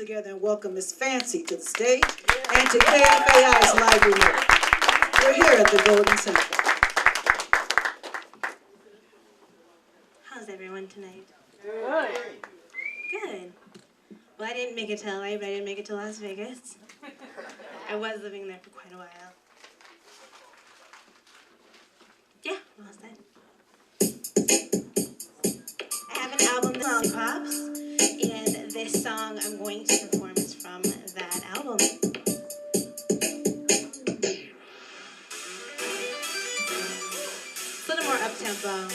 together and welcome Miss Fancy to the stage and to KFAI's live remote. We're here at the Golden Center. How's everyone tonight? Good. Well, I didn't make it to LA, but I didn't make it to Las Vegas. I was living there for quite a while. Yeah, well, how's that? I have an album, The Lollipops, and this song I'm going to perform is from that album. It's a little more up-tempo.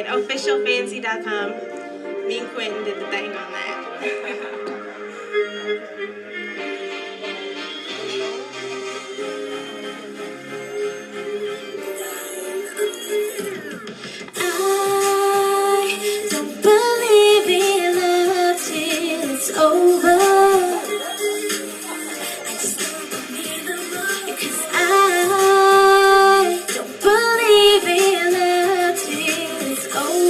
Officialfancy.com. Me and Quentin did the thing on that. I don't believe in love till it's over. I just don't believe in love because I don't believe in love till it's over.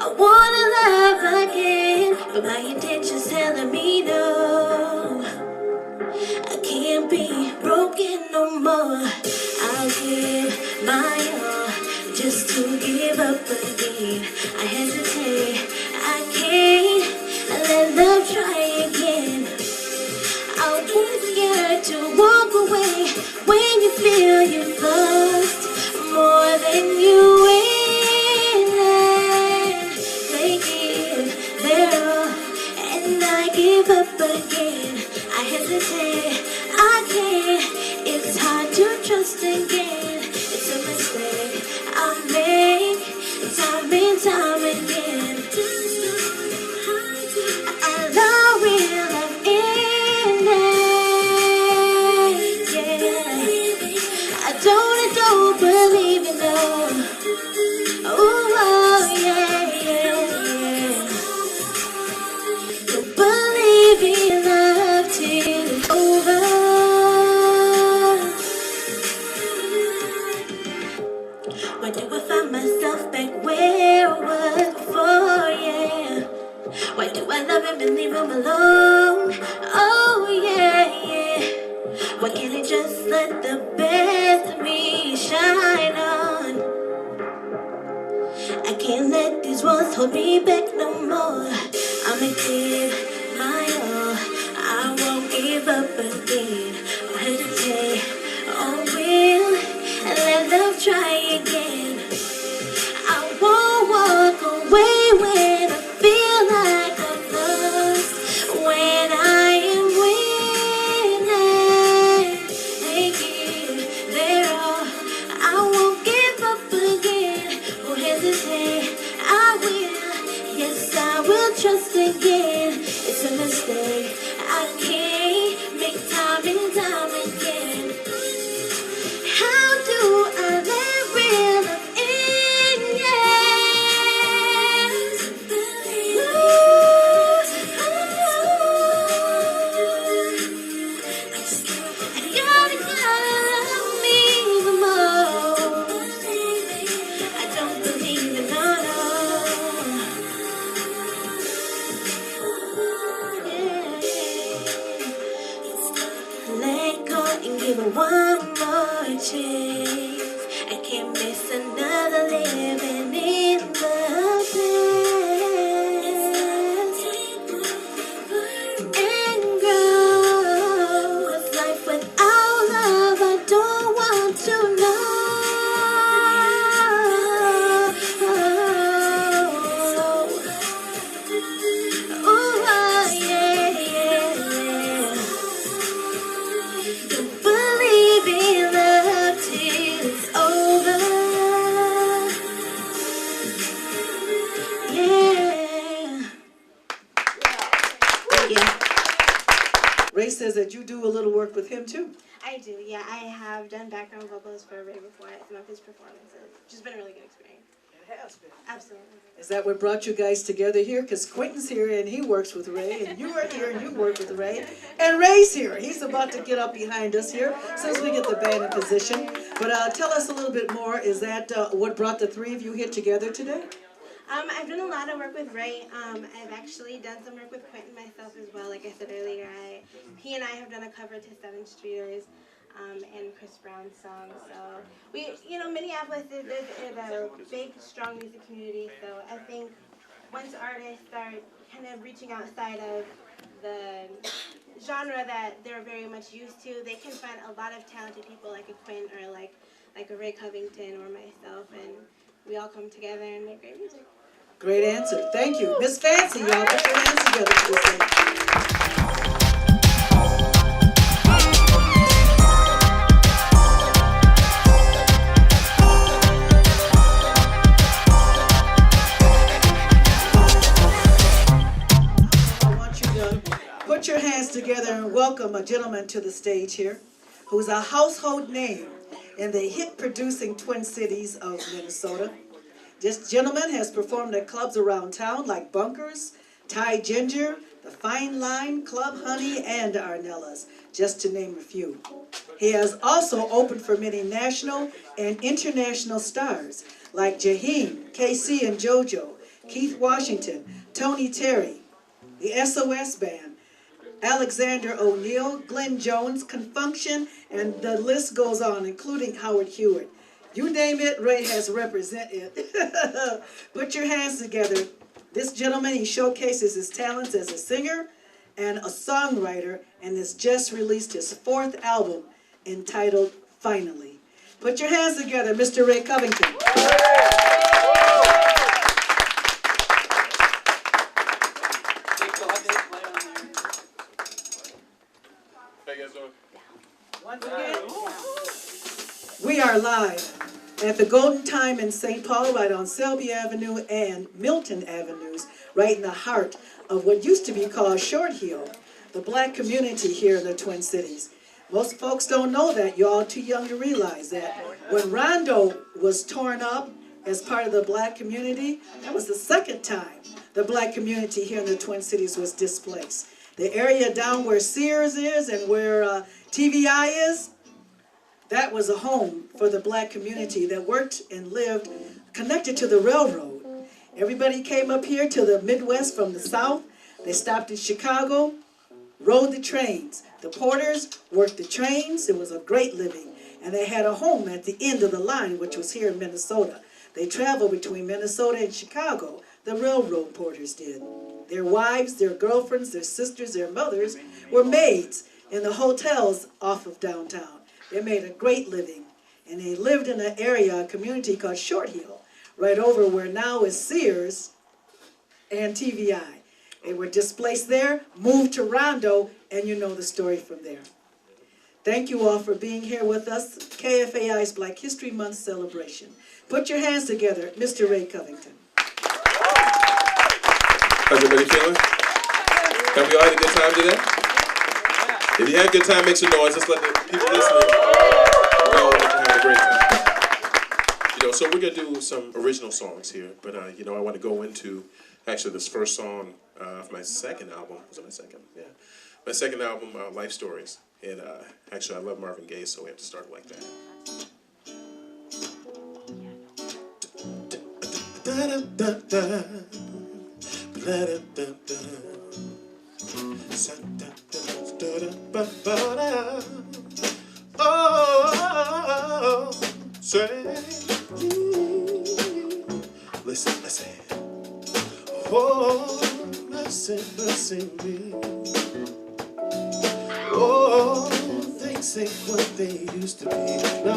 I wanna love again, but my intentions telling me no. I can't be broken no more. I'll give my all just to give up again. I hesitate, I can't let love try again. I won't scared to walk away when you feel you've lost more than you win. And they give their all, and I give up again. I hesitate, I can't. It's hard to trust again. It's a mistake I make time and time again. I love real love in it, yeah. I don't believe in love. Oh, yeah, yeah, yeah. Don't believe in love till it's over. Why do I find myself back where I was before, yeah? Why do I love him and leave him alone? Oh, yeah, yeah. Why can't I just let the best of me shine on? I can't let these walls hold me back no more. I'ma give my all, I won't give up again. Or hesitate, or will, and let love try again. I won't walk away when I feel like I'm lost. When I am winning, they give their all. I won't give up again. Won't hesitate, I will. Yes, I will trust again. It's a mistake I can't make time and time again. How do I let real love in? Yes. I gotta love me the most. I don't believe in all. Let go and give it one more chance. I can't miss another living in the past. And grow. What's life without love? I don't want to know. Oh, yeah, yeah, yeah. Don't believe in love till it's over. Yeah. Yeah. Ray says that you do a little work with him too. I do, yeah. I have done background vocals for Ray before at some of his performances. It's just been a really good experience. It has been. Absolutely. Is that what brought you guys together here? Because Quentin's here and he works with Ray, and you are here and you work with Ray, and Ray's here. He's about to get up behind us here as soon as we get the band in position. But tell us a little bit more. Is that what brought the three of you here together today? I've done a lot of work with Ray. I've actually done some work with Quentin myself as well. Like I said earlier, he and I have done a cover to Seven Streeters and Chris Brown's song. So we, Minneapolis is a big, strong music community. So I think once artists start kind of reaching outside of the genre that they're very much used to, they can find a lot of talented people like a Quentin or like a Ray Covington or myself, and we all come together and make great music. Great answer. Thank you. Miss Fancy, y'all put your hands together for this thing. I want you to put your hands together and welcome a gentleman to the stage here who's a household name in the hit-producing Twin Cities of Minnesota. This gentleman has performed at clubs around town like Bunkers, Thai Ginger, The Fine Line, Club Honey, and Arnella's, just to name a few. He has also opened for many national and international stars like Jaheim, KC and JoJo, Keith Washington, Tony Terry, the SOS Band, Alexander O'Neill, Glenn Jones, Confunction, and the list goes on, including Howard Hewitt. You name it, Ray has represented. Put your hands together. This gentleman, he showcases his talents as a singer and a songwriter, and has just released his 4th album entitled Finally. Put your hands together, Mr. Ray Covington. Once again, we are live at the Golden Thyme in St. Paul, right on Selby Avenue and Milton Avenues, right in the heart of what used to be called Short Hill, the black community here in the Twin Cities. Most folks don't know that. You're all too young to realize that. When Rondo was torn up as part of the black community, that was the 2nd time the black community here in the Twin Cities was displaced. The area down where Sears is and where TVI is, that was a home for the black community that worked and lived connected to the railroad. Everybody came up here to the Midwest from the South. They stopped in Chicago, rode the trains. The porters worked the trains. It was a great living. And they had a home at the end of the line, which was here in Minnesota. They traveled between Minnesota and Chicago. The railroad porters did. Their wives, their girlfriends, their sisters, their mothers were maids in the hotels off of downtown. They made a great living. And they lived in an area, a community called Short Hill, right over where now is Sears and TVI. They were displaced there, moved to Rondo, and you know the story from there. Thank you all for being here with us. KFAI's Black History Month celebration. Put your hands together, Mr. Ray Covington. How's everybody feeling? Have we all had a good time today? If you had a good time, make some noise. Let's let the people listening know that you're having a great time. So we're going to do some original songs here, but I want to go into actually this first song of my 2nd album. Was it my 2nd? Yeah. My 2nd album, Life Stories. And actually, I love Marvin Gaye, so we have to start like that. Oh, say, listen. Oh, mercy me. Oh, things ain't what they used to be. No.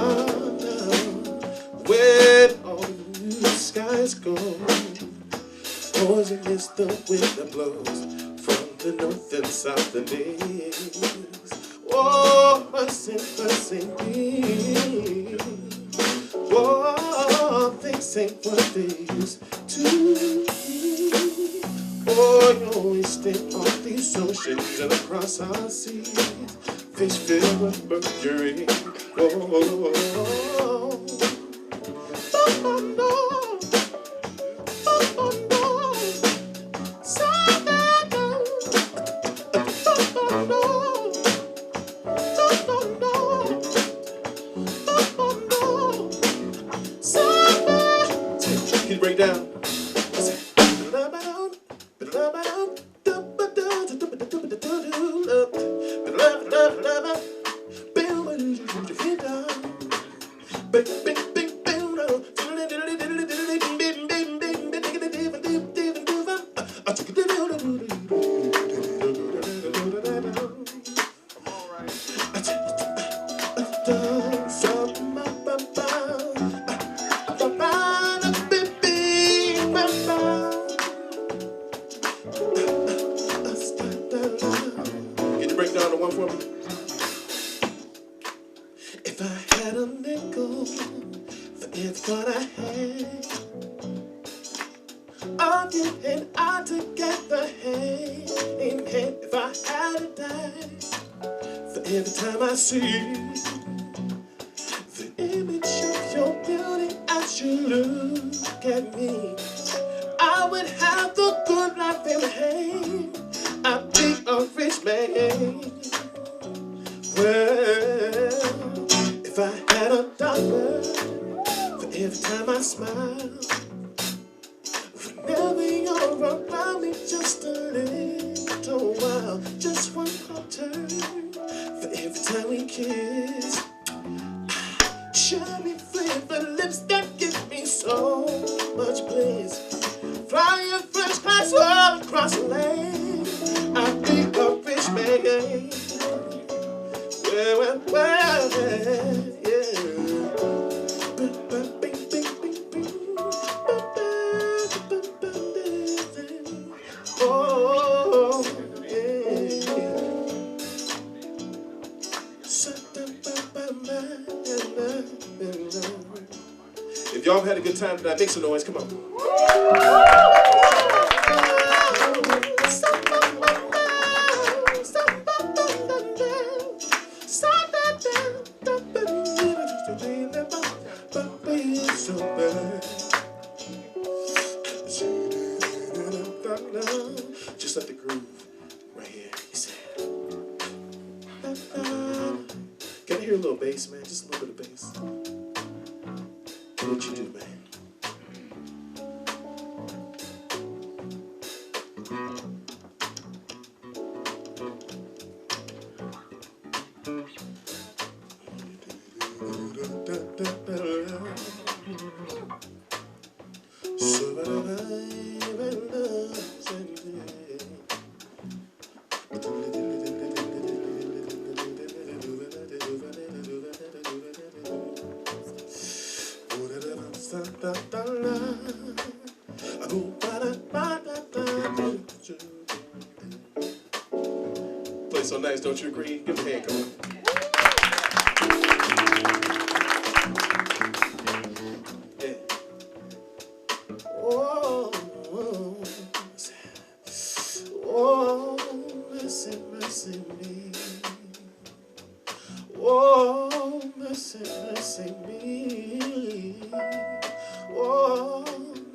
When all the blue skies gone, poison is the wind that blows from the north and south and east. Oh, mercy me. Oh, things ain't what they used to be. Oh, you always stay on these oceans and across our seas. Fish filled with mercury. Oh, no. Break down. If I had a nickel for everything I had, all you and I together hand in hand. If I had a dime for every time I see the image of your beauty as you look at me, I would have the good life in hand. I'd be a rich man. Well, if I had $1 for every time I smile, whenever kiss. Cherry flavored lips that give me so much bliss. Flying first class all across the land. I think a rich man. Well, yeah. Oh, yeah. If y'all have had a good time tonight, make some noise. Come on. Just like the groove right here. He said, can I hear a little bass, man? Just a little bit of bass. What you do, man? Play so nice, don't you agree? Give him a hand, come on. Yeah. Oh, mercy, mercy me. Oh, mercy, mercy me. Oh,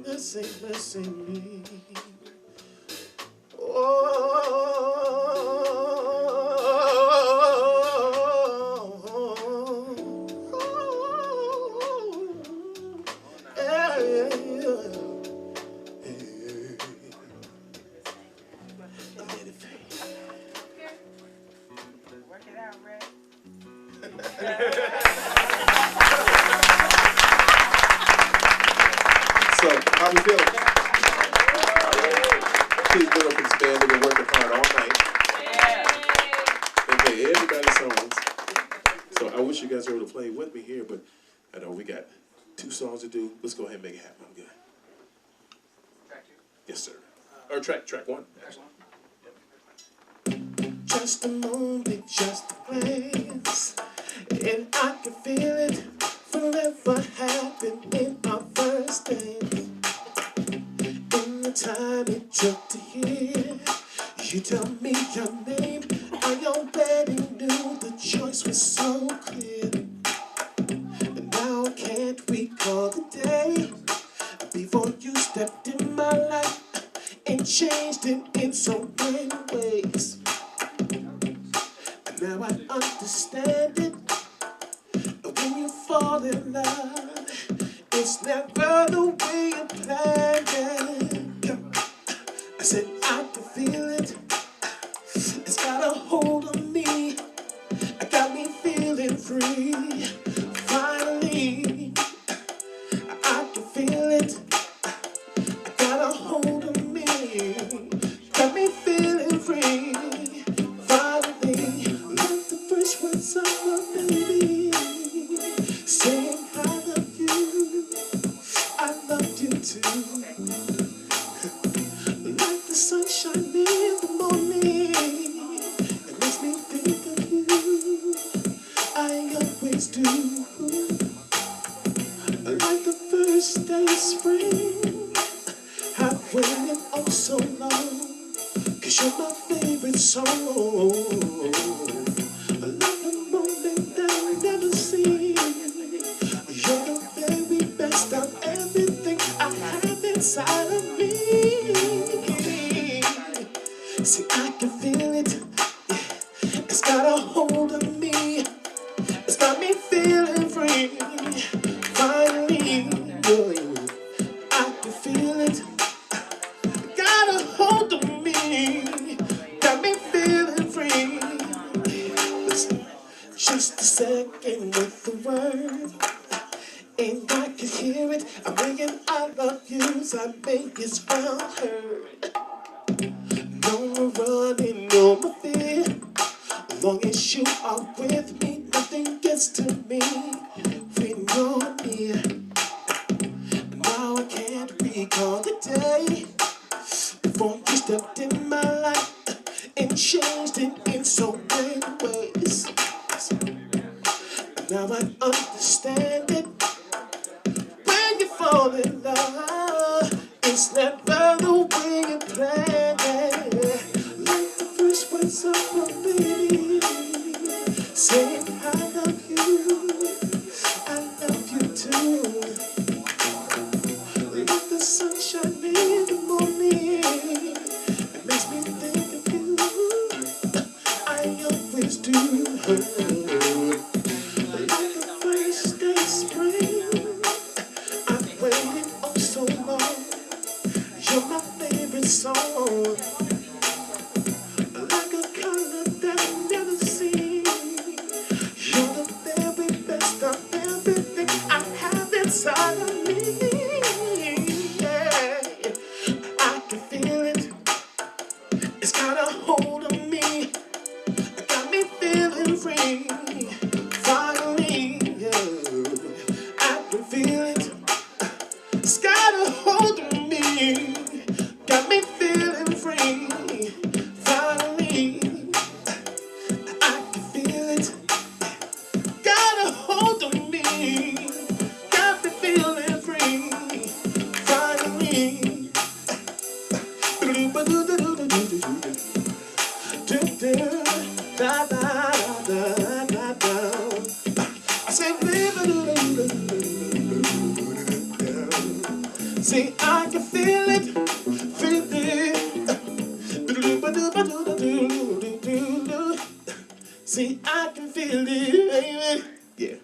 mercy, mercy me. So, how we feeling? Please put up this band. They've been working hard all night. They play everybody's songs. So I wish you guys were able to play with me here, but I know we got 2 songs to do. Let's go ahead and make it happen. I'm good. Track 2? Yes, sir. Or track 1. Excellent. Just a moment, just a glance, and I can feel it forever happened in our first dance. In the time it took to hear you tell me your name, I already knew the choice was so clear. And now can't we call the day before you stepped in my life and changed it in so many ways. And now I understand it. When you fall in love, it's never the way you planned it. I said I can feel it. It's got a hold on me. It got me feeling free. Finally, I can feel it. It got a hold on me. Got me feeling free. Finally, like the first words of my baby. Saying I love you, I love you too. Like the sunshine in the morning, it makes me think of you. I always do. Like the first day of spring, I've waited oh so long, 'cause you're my favorite song. Like the moment that I never seen. You're the very best of everything I have inside of me. See, I can feel it. Yeah. It's got a hold of me. It's got me feeling free. Finally, I can feel it. Got a hold of me. Got me feeling free. Listen, just second with the word. And I can hear it, I'm ringing I love you, so I make it well heard. No more running, no more fear. As long as you are with me, nothing gets to me when you're near. Now I can't recall the day before you stepped in my life and changed it in so many ways. Now I understand it. When you fall in love, it's never the way you planned it. Like the first words of a baby, saying I love you too. Like the sunshine in the morning, it makes me think of you. I always do. Like the first day of spring, I've waited oh so long. You're my favorite song. Like a color that I've never seen. You're the very best of everything I have inside of me. Yeah, I can feel it. It's got a hold of me. Got me feeling free. Finally, yeah, I can feel it. It's got a hold of me. Got me feeling free. Finally, I can feel it. Got a hold of me. Got me feeling free. Finally. I said, see, I can feel it, feel it. See, I can feel it, baby. Yeah.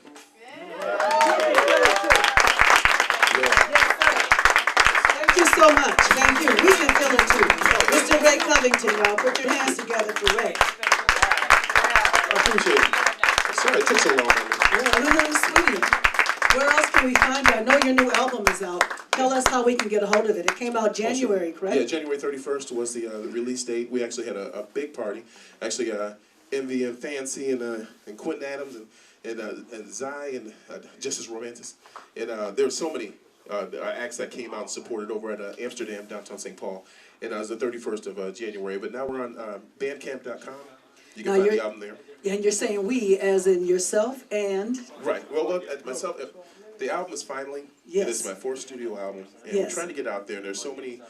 Thank you so much. Thank you. We can feel it too. Mr. Ray Covington, y'all. Put your hands together for Ray. I appreciate it. Sorry it took so long. Yeah, sweetie. Where else can we find you? I know your new album is out. Tell us how we can get a hold of it. It came out January, correct? Yeah, January 31st was the release date. We actually had a big party. Actually, Envy and Fancy and Quentin Adams and Zy and Just As Romantis. And there were so many acts that came out and supported over at Amsterdam, downtown St. Paul. And it was the 31st of January. But now we're on bandcamp.com. You can find the album there. And you're saying we, as in yourself and? Right. Well, myself, the album is finally. Yes. This is my fourth studio album, and Yes. we're trying to get out there. And there's so many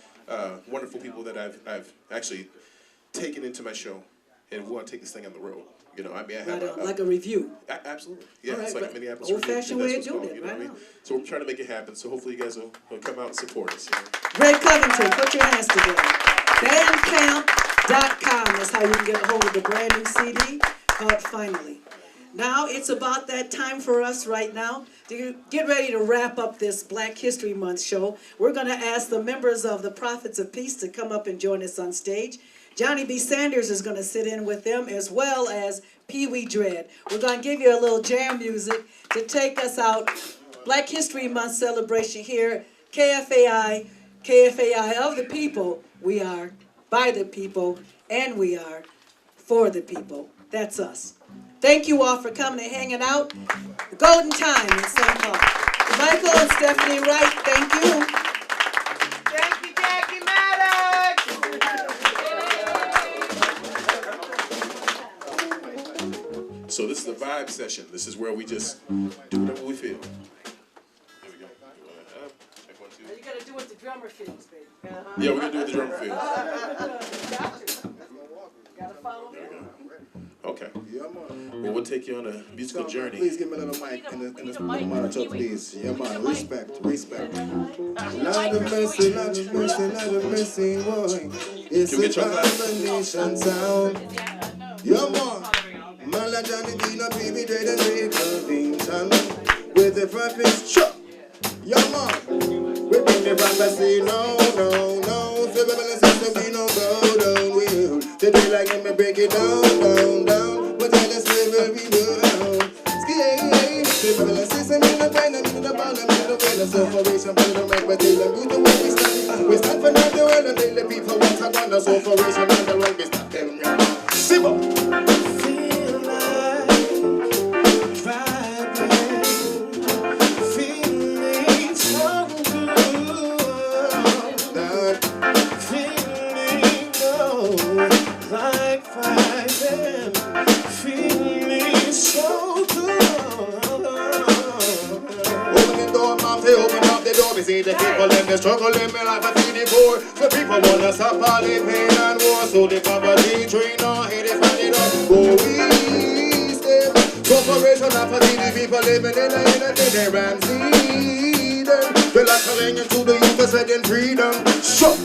wonderful people that I've actually taken into my show, and we want to take this thing on the road. You know, I mean, I have like a review. Absolutely. Yeah, All it's right, like a Minneapolis old-fashioned way of doing it, you know what I right mean? now. So we're trying to make it happen. So hopefully you guys will come out and support us. You know? Ray Covington, put your hands together. Bandcamp.com is how you can get a hold of the brand new CD called Finally. Now it's about that time for us right now to get ready to wrap up this Black History Month show. We're going to ask the members of the Prophets of Peace to come up and join us on stage. Johnny B. Sanders is going to sit in with them, as well as PeeWee Dread. We're going to give you a little jam music to take us out. Black History Month celebration here, KFAI of the people. We are by the people, and we are for the people. That's us. Thank you all for coming and hanging out. The golden time in St. Paul. Michael and Stephanie Wright, thank you. Thank you, Jackie Maddox. So this is the vibe session. This is where we just do whatever we feel. Here we go. Check 1, 2. You gotta do what the drummer feels, baby. Yeah, we're gonna do what the drummer feels. Gotta follow me. Okay. Well, we'll take you on a musical journey. Please give me a little mic in the monitor, please. Yeah, man. Respect. Lord of mercy, Lord of mercy, Lord of mercy, boy. It's a combination sound. Yeah, man. Mala Johnny Dean, PeeWee Dread and Ray Covington. With the prophets, chop. Yeah, man. We bring the prophecy, no. So we will system, we no go down. We'll they do like me break it down. But tell us where we go. telling the people what I want, so for reason and the wrong is not them. Simba. Feel like vibing, feeling so good. Feeling like vibing, feeling so good. Open the door, mom, they open up the door. We see the people in the struggle in me life, I see the poor. So people wanna stop all the pain and war. So the poverty train on, hit it, find it up. Go east, corporation, I see the people living in the inner city and see them. Feel like calling into the youth, spreading freedom. Shut.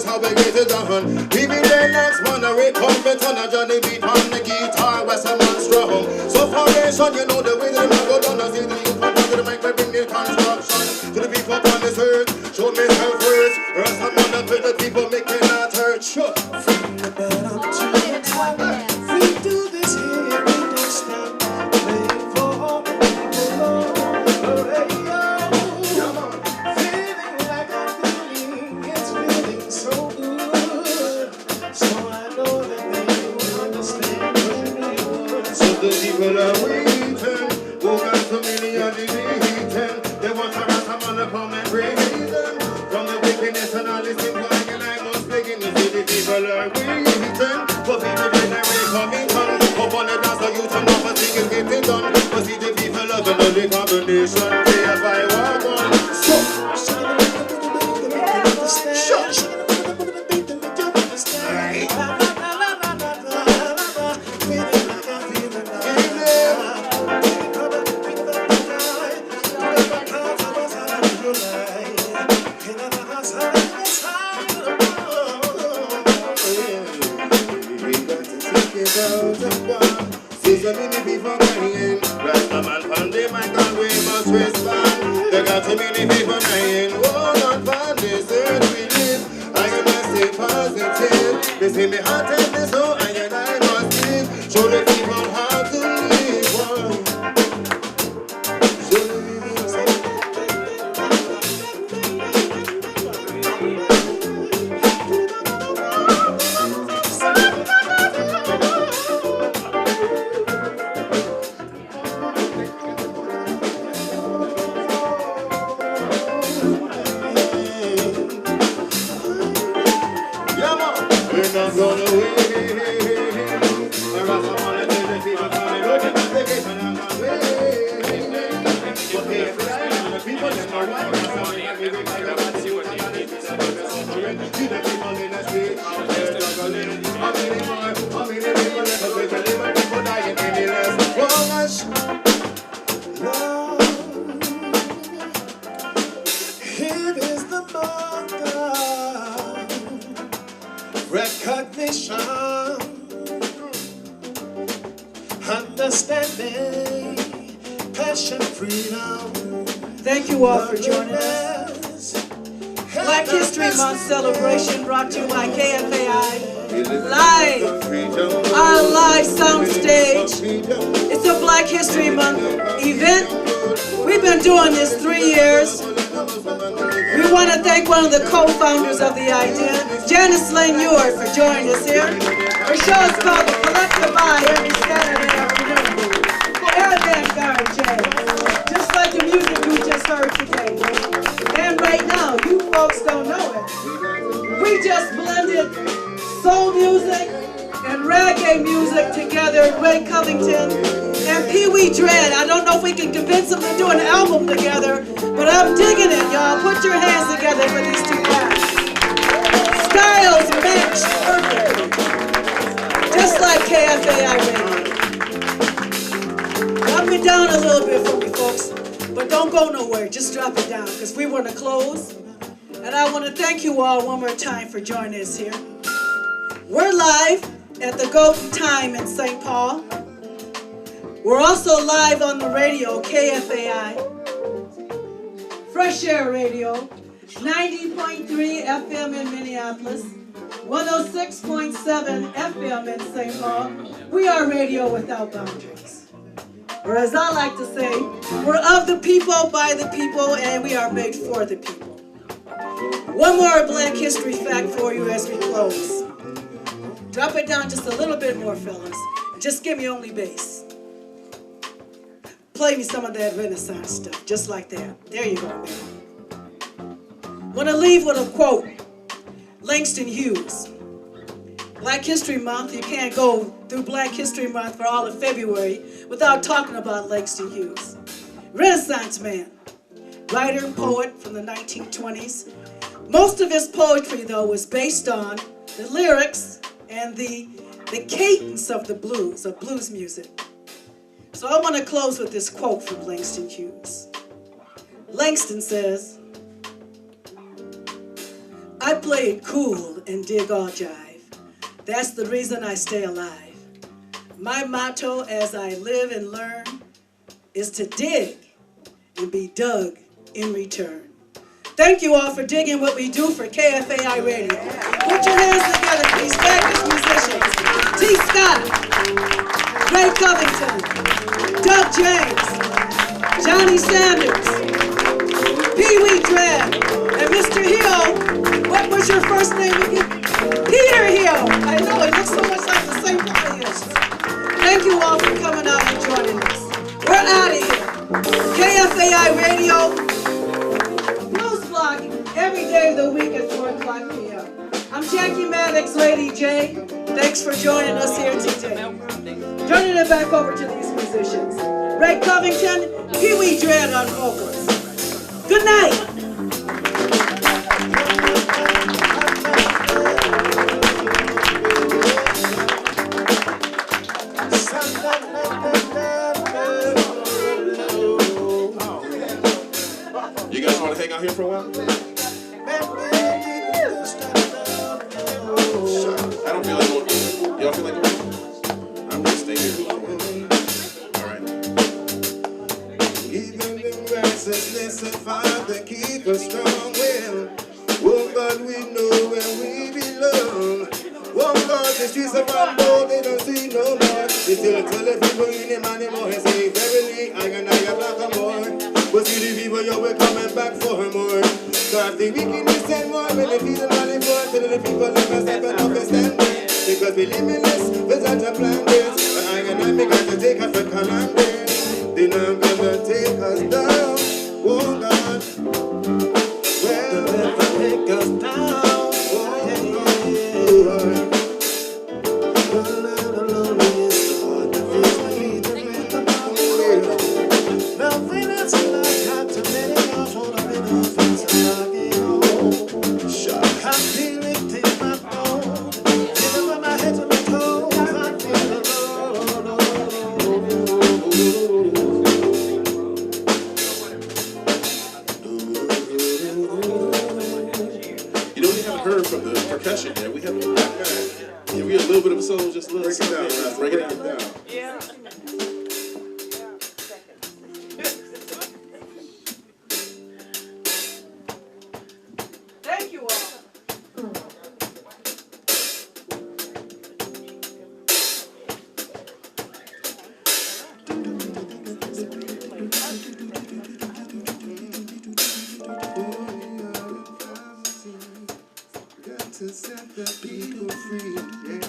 How we get it done. We be there next one, a red pumpet on a Johnny beat on the guitar, Western man strong. So formation, you know the way that I go down, I see the youth on the mic, we bring the construction to the people on this earth. Show me her first, rest I'm on the the people making that hurt. Sure. From the bottom to the top, we do this here, we don't stop. Playing for all the people. Feeling like I'm feeling, it's feeling so good. So I know that they will understand what you want. So the people are waiting, who got so many of the beaten. They want to rest I'm gonna come and bring them. From the wickedness and all this thing going, and I must begin to see the people are waiting. For people in the way Covington, up on the dance of youth and not a thing is getting done. But see the people loving the combination, KFAI 90.3. See so many people crying, Rasta man from the mic and we must respond. There got too many people dying, oh not from this earth we live. I must stay positive. They say me heart and this so I must live. Show the people how to live. Show the people how we're not gonna win. Here is the mark of recognition, understanding, passion, freedom. Thank you all for joining us. Black History Month celebration brought to you by KFAI Live, our live sound stage. It's a Black History Month event. We've been doing this 3 years. We want to thank one of the co-founders of the idea, Janis Lane-Ewart, for joining us here. Her show is called The Collective Eye every Saturday afternoon. Air Vanguard Jazz, just like the music we just heard today. And right now, you folks don't know it. We just blended soul music and reggae music together with Covington and PeeWee Dread. I don't know if we can convince them to do an album together, but I'm digging it, y'all. Put your hands together for these two guys. Styles match perfectly, just like KFAI Radio. Drop it down a little bit for me, folks, but don't go nowhere. Just drop it down, because we want to close. And I want to thank you all one more time for joining us here. We're live at the Golden Thyme in St. Paul. We're also live on the radio, KFAI, Fresh Air Radio, 90.3 FM in Minneapolis, 106.7 FM in St. Paul. We are radio without boundaries. Or as I like to say, we're of the people, by the people, and we are made for the people. One more Black History fact for you as we close. Drop it down just a little bit more, fellas. Just give me only bass. Play me some of that Renaissance stuff, just like that. There you go, man. Want to leave with a quote. Langston Hughes. Black History Month, you can't go through Black History Month for all of February without talking about Langston Hughes. Renaissance man, writer, poet from the 1920s. Most of his poetry, though, was based on the lyrics and the cadence of the blues, of blues music. So I want to close with this quote from Langston Hughes. Langston says, I play it cool and dig all jive. That's the reason I stay alive. My motto as I live and learn is to dig and be dug in return. Thank you all for digging what we do for KFAI Radio. Put your hands together, please. Fabulous musicians. T. Scott, Ray Covington, Doug James, Johnny Sanders, PeeWee Dredd, and Mr. Hill. What was your first name again? Peter Hill. I know, it looks so much like the same players. Thank you all for coming out and joining us. We're out of here. KFAI Radio. Every day of the week at 4 o'clock p.m. I'm Jackie Maddox, Lady J. Thanks for joining us here today. Turning it back over to these musicians. Ray Covington, PeeWee Dredd on vocals. Good night. You guys want to hang out here for a while? I don't feel like going. Y'all feel like going? I'm just staying here. All right. Even the righteousness of Father keep a strong will. Oh God, we know where we belong. Oh God, the streets of Rambo, they don't see no more. They still tell the people in him anymore. They say, verily, I can die a black and more. But see the people, yo, we're coming back for more. Cause the wickedness and more, when they feel the money for, tell the people, let us step and understand it. Because we limitless, we're such a plan this. But I can not because to take us for Columbus. They're not gonna take us down. Oh God, well, they'll never take us down. Yeah, we have a little bit of a solo, just a little. Break it down. Yeah. Thank you all. To set the people free, yeah.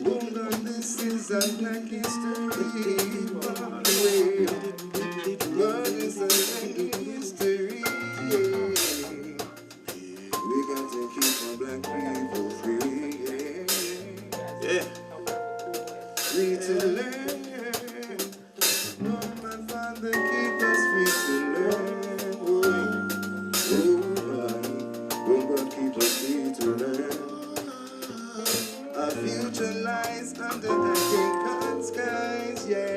Hold on, this is a Black history. God is a Black history, yeah. We got to keep our Black people free, yeah. Free to learn. No, my Father, keep us free to learn. Keep us free to learn. Our future lies under the king skies, yeah.